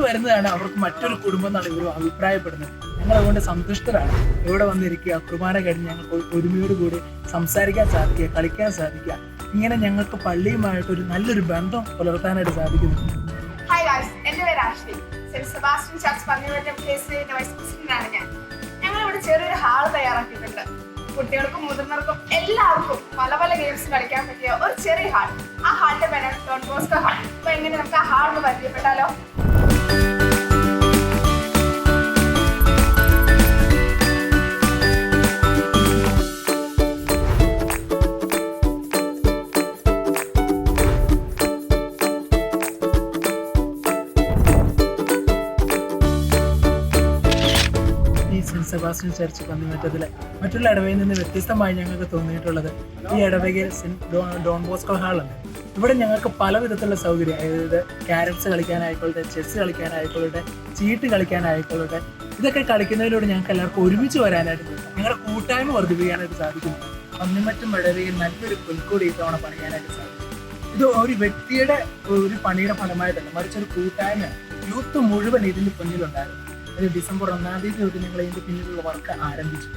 വരുന്നതാണ് അവർക്ക് മറ്റൊരു കുടുംബം എന്നാണ് ഇവർ അഭിപ്രായപ്പെടുന്നത്. ഞങ്ങൾ അതുകൊണ്ട് സന്തുഷ്ടരാണ്. ഇവിടെ വന്നിരിക്കുക, കുർബാന കഴിഞ്ഞ് ഞങ്ങൾക്ക് ഒരുമയോട് കൂടി സംസാരിക്കാൻ സാധിക്കുക, കളിക്കാൻ സാധിക്കുക. ഇങ്ങനെ ഞങ്ങൾക്ക് പള്ളിയുമായിട്ട് ഒരു നല്ലൊരു ബന്ധം പുലർത്താനായിട്ട് സാധിക്കുന്നു. ഹായ് ഗായ്സ്, എൻ്റെ പേര് Ashley. Saint Sebastian church Pannimattam കേസിന്റെ വൈസ് പ്രസിഡന്റാണ് ഞാൻ. ഞങ്ങളിവിടെ ചെറിയൊരു ഹാൾ തയ്യാറാക്കിയിട്ടുണ്ട്. കുട്ടികൾക്കും മുതിർന്നവർക്കും എല്ലാവർക്കും പല പല ഗെയിംസ് കളിക്കാൻ പറ്റിയ ഒരു ചെറിയ ഹാൾ. ആ ഹാളിന്റെ പേരാണ് ഡോൺ ബോസ്കോ ഹാൾ. അപ്പൊ എങ്ങനെ നമുക്ക് ആ ഹാൾ ഒന്ന് പരിചയപ്പെട്ടാലോ? സെന്റ് സെബാസ്റ്റ്യൻ ചർച്ച് പന്നിമറ്റത്തിലെ മറ്റുള്ള ഇടവയിൽ നിന്ന് വ്യത്യസ്തമായി ഞങ്ങൾക്ക് തോന്നിയിട്ടുള്ളത് ഈ ഇടവകയിൽ ഡോൺ ബോസ്കോ ഹാളുണ്ട്. ഇവിടെ ഞങ്ങൾക്ക് പല വിധത്തിലുള്ള സൗകര്യം, അതായത് ക്യാരംസ് കളിക്കാനായിക്കോട്ടെ, ചെസ് കളിക്കാനായിക്കോട്ടെ, ചീട്ട് കളിക്കാനായിക്കോട്ടെ, ഇതൊക്കെ കളിക്കുന്നതിലൂടെ ഞങ്ങൾക്ക് എല്ലാവർക്കും ഒരുമിച്ച് വരാനായിട്ട്, ഞങ്ങളുടെ കൂട്ടായ്മ വർദ്ധിപ്പിക്കാനായിട്ട് സാധിക്കുന്നു. പന്നിമറ്റം ഇടവകയിൽ നല്ലൊരു പുൽക്കൂടി ഇത്തവണ പണിയാനായിട്ട് സാധിക്കും. ഇത് ഒരു വ്യക്തിയുടെ ഒരു പണിയുടെ ഫലമായിട്ടല്ല, മറിച്ചൊരു കൂട്ടായ്മ, യൂത്ത് മുഴുവൻ ഇതിൻ്റെ പിന്നിലുണ്ടായിരുന്നു. ഡിസംബർ 1-ാം തീയതി തൊട്ട് ഞങ്ങൾ ഇതിൻ്റെ പിന്നിലുള്ള വർക്ക് ആരംഭിച്ചു.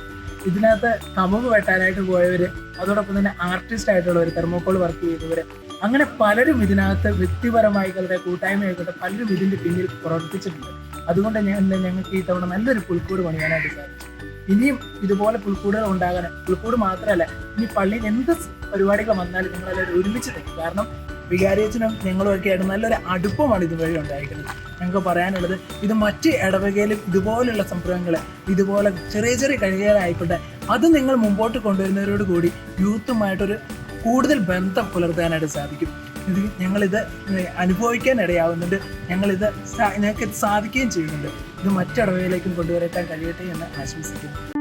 ഇതിനകത്ത് കമുക് വെട്ടാനായിട്ട് പോയവർ, അതോടൊപ്പം തന്നെ ആർട്ടിസ്റ്റ് ആയിട്ടുള്ളവർ, തെർമോക്കോൾ വർക്ക് ചെയ്തവർ, അങ്ങനെ പലരും ഇതിനകത്ത് വ്യക്തിപരമായിക്കോട്ടെ കൂട്ടായ്മയായിക്കോട്ടെ പലരും ഇതിൻ്റെ പിന്നിൽ പ്രവർത്തിച്ചിട്ടുണ്ട്. അതുകൊണ്ട് ഞങ്ങൾക്ക് ഈ തവണ നല്ലൊരു പുൽക്കൂട് പണിയാനായിട്ട് സാധിച്ചു. ഇനിയും ഇതുപോലെ പുൽക്കൂടുകൾ ഉണ്ടാകാൻ, പുൽക്കൂട് മാത്രമല്ല, ഇനി പള്ളിയിൽ എന്ത് പരിപാടികൾ വന്നാലും ഞങ്ങളെല്ലാവരും ഒരുമിച്ച് നിൽക്കും. കാരണം വികാരിയച്ഛനും ഞങ്ങളുമൊക്കെ ആയിട്ട് നല്ലൊരു അടുപ്പമാണ് ഇതുവഴി ഉണ്ടായിരിക്കുന്നത്. ഞങ്ങൾക്ക് പറയാനുള്ളത്, ഇത് മറ്റ് ഇടവകയിലും ഇതുപോലുള്ള സംരംഭങ്ങൾ, ഇതുപോലെ ചെറിയ ചെറിയ കഴിവുകളായിക്കോട്ടെ, അത് നിങ്ങൾ മുമ്പോട്ട് കൊണ്ടുവരുന്നവരോട് കൂടി യൂത്തുമായിട്ടൊരു കൂടുതൽ ബന്ധം പുലർത്താനായിട്ട് സാധിക്കും. ഞങ്ങളിത് അനുഭവിക്കാൻ ഇടയാവുന്നുണ്ട്, ഞങ്ങൾക്ക് ഇത് സാധിക്കുകയും ചെയ്യുന്നുണ്ട്. ഇത് മറ്റിടവയിലേക്കും കൊണ്ടുവരാൻ കഴിയട്ടെ എന്ന് ആശംസിക്കുന്നു.